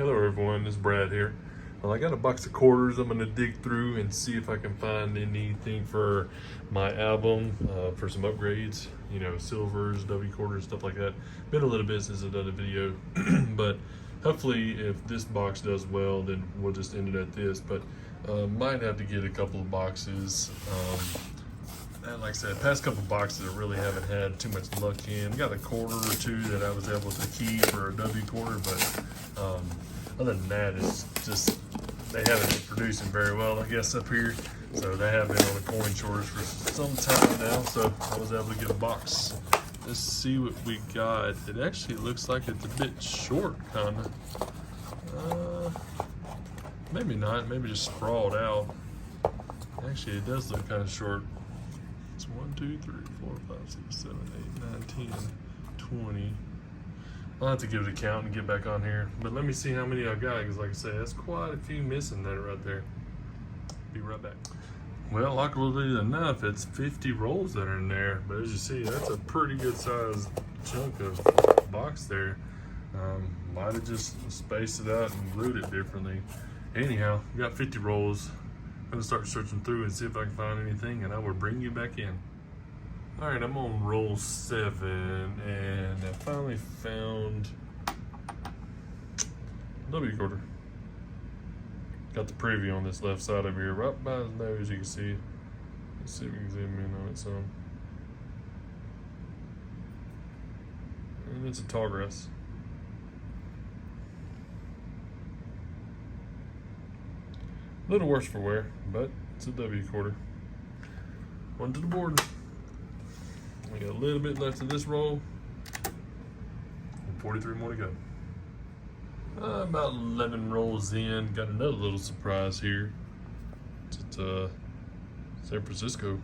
Hello everyone, it's Brad here. Well, I got a box of quarters I'm gonna dig through and see if I can find anything for my album, for some upgrades, you know, silvers, W quarters, stuff like that. Been a little bit since I've done a video, but hopefully if this box does well, then we'll just end it at this, but might have to get a couple of boxes. And like I said, past couple boxes I really haven't had too much luck in. Got a quarter or two that I was able to keep for a W quarter, but other than that, it's just they haven't been producing very well, I guess, up here. So they have been on a coin shortage for some time now. So I was able to get a box. Let's see what we got. It actually looks like it's a bit short, kind of. Maybe not. Maybe just sprawled out. Actually, it does look kind of short. It's 1, 2, 3, 4, 5, 6, 7, 8, 9, 10, 20. I'll have to give it a count and get back on here. But let me see how many I got, because like I said, that's quite a few missing there right there. Be right back. Well, luckily enough, it's 50 rolls that are in there. But as you see, that's a pretty good sized chunk of box there. Might have just spaced it out and glued it differently. Anyhow, we got 50 rolls. I'm gonna start searching through and see if I can find anything, and I will bring you back in. All right, I'm on roll 7, and I finally found W quarter. Got the preview on this left side over here, right by his nose, you can see. Let's see if we can zoom in on it some. And it's a tall grass. A little worse for wear, but it's a W quarter. One to the board. We got a little bit left of this roll, and 43 more to go. About 11 rolls in, got another little surprise here. It's San Francisco.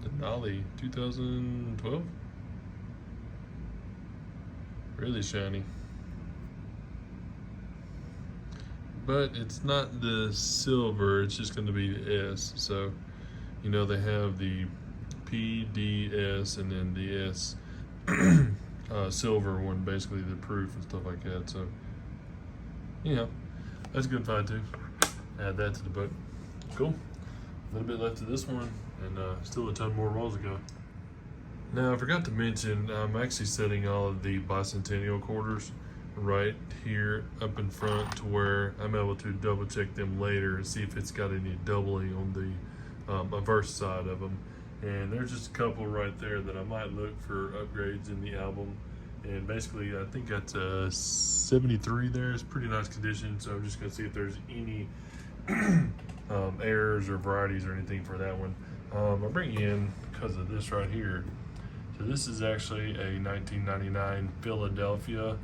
Denali 2012. Really shiny. But it's not the silver, it's just going to be the S. So, you know, they have the PDS and then the S silver one, basically the proof and stuff like that. So, you know, that's a good find too. Add that to the book. Cool. A little bit left of this one, and still a ton more rolls to go. Now, I forgot to mention, I'm actually setting all of the bicentennial quarters right here up in front to where I'm able to double check them later and see if it's got any doubling on the reverse side of them. And there's just a couple right there that I might look for upgrades in the album. And basically, I think that's a 73 there. It's pretty nice condition, so I'm just gonna see if there's any errors or varieties or anything for that one. I'll bring you in because of this right here. So this is actually a 1999 Philadelphia.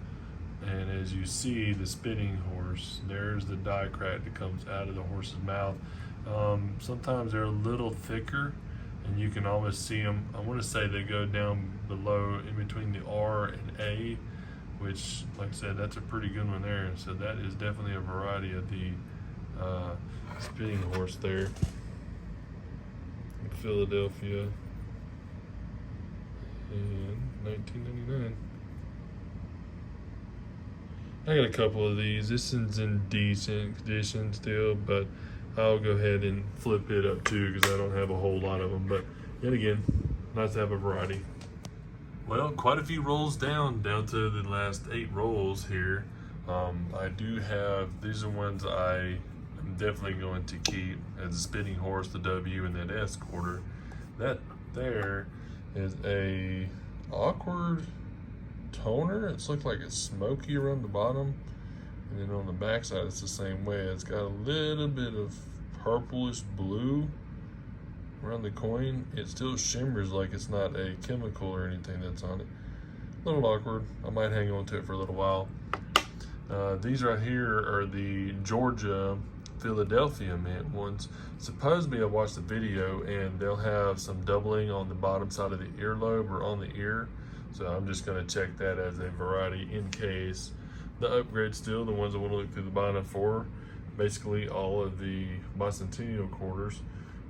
And as you see, the spitting horse, there's the die crack that comes out of the horse's mouth. Sometimes they're a little thicker, and you can almost see them. I want to say they go down below in between the R and A, which, like I said, that's a pretty good one there. So that is definitely a variety of the spitting horse there in Philadelphia in 1999. I got a couple of these. This is in decent condition still, but I'll go ahead and flip it up too because I don't have a whole lot of them. But yet again, nice to have a variety. Well, quite a few rolls down to the last 8 rolls here. I do have, these are ones I am definitely going to keep as a spitting horse, the W, and that S quarter. That there is a awkward toner. It's looked like it's smoky around the bottom, and then on the back side it's the same way. It's got a little bit of purplish blue around the coin. It still shimmers like it's not a chemical or anything that's on it. A little awkward. I might hang on to it for a little while. These right here are the Georgia Philadelphia mint ones. Supposedly I watched the video and they'll have some doubling on the bottom side of the earlobe or on the ear. So I'm just going to check that as a variety in case. The upgrade still, the ones I want to look through the binder for, basically all of the bicentennial quarters.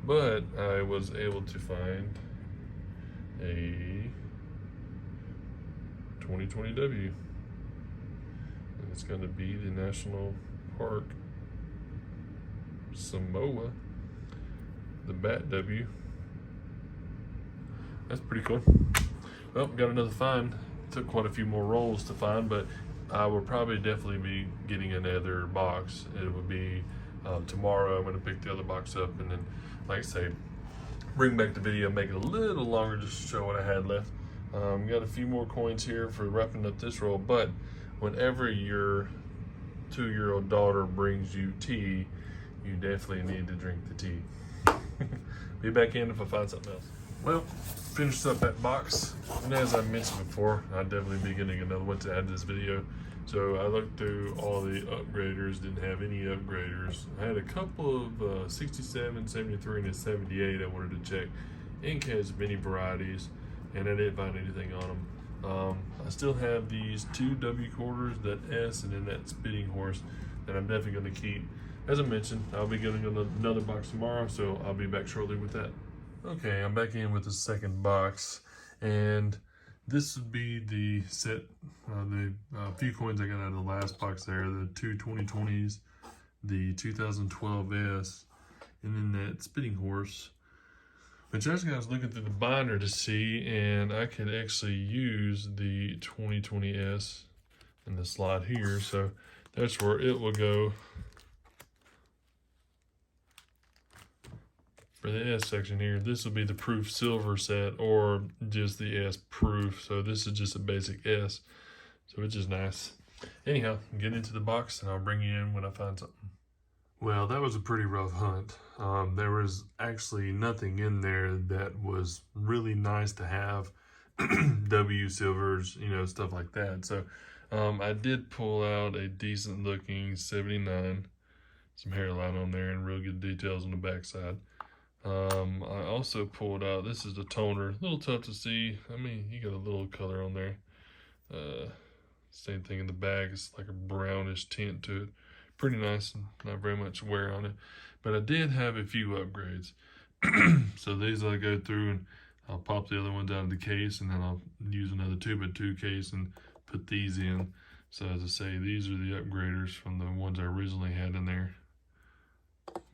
But I was able to find a 2020 W. And it's going to be the National Park Samoa, the Bat W. That's pretty cool. Well, got another find. Took quite a few more rolls to find, but I will probably definitely be getting another box. It will be tomorrow. I'm going to pick the other box up and then, like I say, bring back the video, make it a little longer just to show what I had left. Got a few more coins here for wrapping up this roll, but whenever your 2-year-old daughter brings you tea, you definitely need to drink the tea. Be back in if I find something else. Well, finished up that box, and as I mentioned before, I'd definitely be getting another one to add to this video. So I looked through all the upgraders, didn't have any upgraders. I had a couple of 67, 73, and a 78 I wanted to check in case of any varieties, and I didn't find anything on them. I still have these 2 W quarters, that S, and then that spitting horse that I'm definitely going to keep. As I mentioned, I'll be getting another box tomorrow, so I'll be back shortly with that. Okay, I'm back in with the second box, and this would be the set, the few coins I got out of the last box there, the 2 2020s, the 2012 S, and then that spitting horse, which actually I was looking through the binder to see, and I could actually use the 2020 S in the slot here, so that's where it will go. For the S section here, this will be the proof silver set or just the S proof. So this is just a basic S, so it's just nice. Anyhow, get into the box and I'll bring you in when I find something. Well, that was a pretty rough hunt. There was actually nothing in there that was really nice to have. W silvers, you know, stuff like that. So I did pull out a decent looking 79, some hairline on there and real good details on the backside. I also pulled out, this is the toner, a little tough to see. I mean, you got a little color on there. Same thing in the bag, it's like a brownish tint to it. Pretty nice, not very much wear on it. But I did have a few upgrades. So these I'll go through and I'll pop the other ones out of the case, and then I'll use another 2x2 case and put these in. So as I say, these are the upgraders from the ones I originally had in there.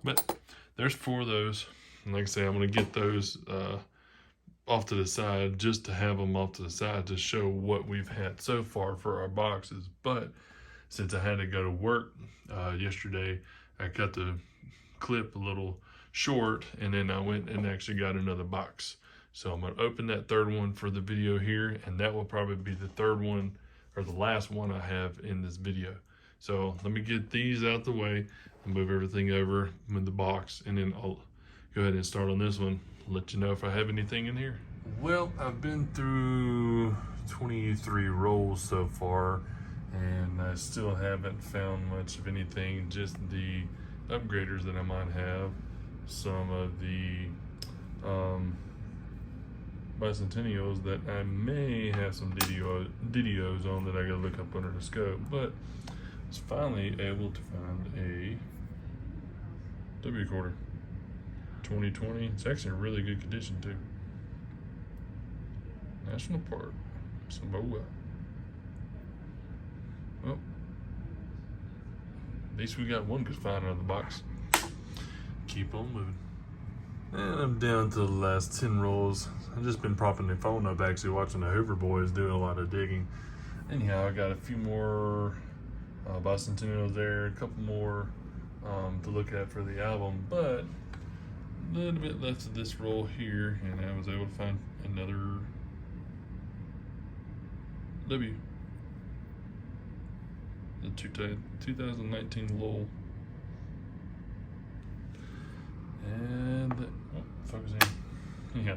But there's 4 of those. And like I say, I'm going to get those off to the side just to have them off to the side to show what we've had so far for our boxes. But since I had to go to work yesterday, I cut the clip a little short, and then I went and actually got another box. So I'm going to open that 3rd one for the video here, and that will probably be the 3rd one or the last one I have in this video. So let me get these out the way and move everything over with the box, and then I'll go ahead and start on this one. Let you know if I have anything in here. Well, I've been through 23 rolls so far, and I still haven't found much of anything, just the upgraders that I might have, some of the bicentennials that I may have some videos on that I gotta look up under the scope, but I was finally able to find a W quarter 2020. It's actually in really good condition too. National Park Samoa. Well, at least we got one good find out of the box. Keep on moving. And I'm down to the last 10 rolls. I've just been propping the phone up, actually watching the Hoover boys doing a lot of digging. Anyhow, I got a few more bicentennials there, a couple more to look at for the album, but a little bit left of this roll here, and I was able to find another W. The 2019 Lowell. And, focus in. Yeah.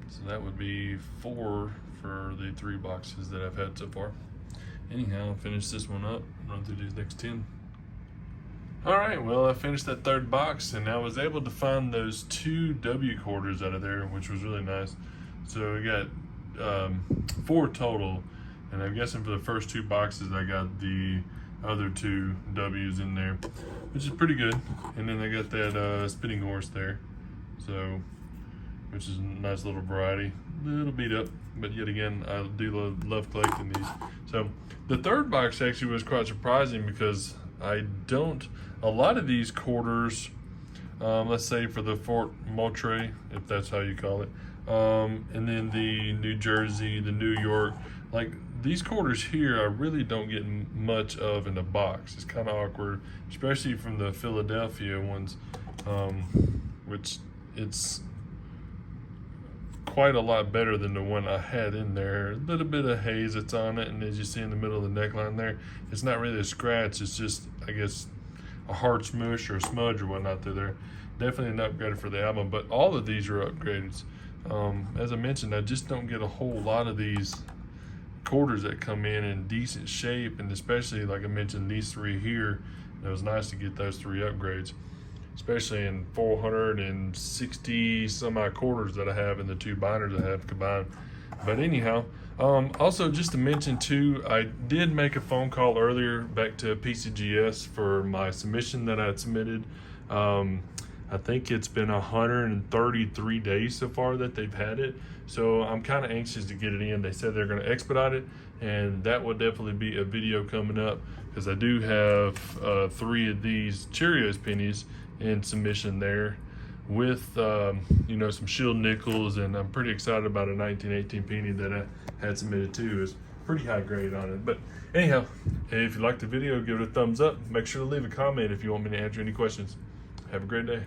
So that would be 4 for the 3 boxes that I've had so far. Anyhow, I'll finish this one up, run through these next 10. Alright, well, I finished that 3rd box, and I was able to find those 2 W quarters out of there, which was really nice. So we got 4 total, and I'm guessing for the first 2 boxes I got the other 2 W's in there, which is pretty good. And then I got that spitting horse there. So which is a nice little variety. A little beat up, but yet again, I do love collecting these. So the third box actually was quite surprising because a lot of these quarters, let's say for the Fort Moultrie, if that's how you call it, and then the New Jersey, the New York, like these quarters here, I really don't get much of in the box. It's kind of awkward, especially from the Philadelphia ones, which it's quite a lot better than the one I had in there. A little bit of haze that's on it, and as you see in the middle of the neckline there, it's not really a scratch, it's just, I guess, a hard smush or a smudge or whatnot through there. Definitely an upgrade for the album, but all of these are upgrades. As I mentioned, I just don't get a whole lot of these quarters that come in decent shape, and especially like I mentioned, these three here, it was nice to get those three upgrades, especially in 460 some odd quarters that I have in the two binders I have combined. But anyhow, also just to mention too, I did make a phone call earlier back to PCGS for my submission that I had submitted. I think it's been 133 days so far that they've had it. So I'm kind of anxious to get it in. They said they're going to expedite it, and that will definitely be a video coming up because I do have 3 of these Cheerios pennies in submission there with you know, some shield nickels, and I'm pretty excited about a 1918 penny that I had submitted too. It's pretty high grade on it. But anyhow, if you liked the video, give it a thumbs up. Make sure to leave a comment if you want me to answer any questions. Have a great day.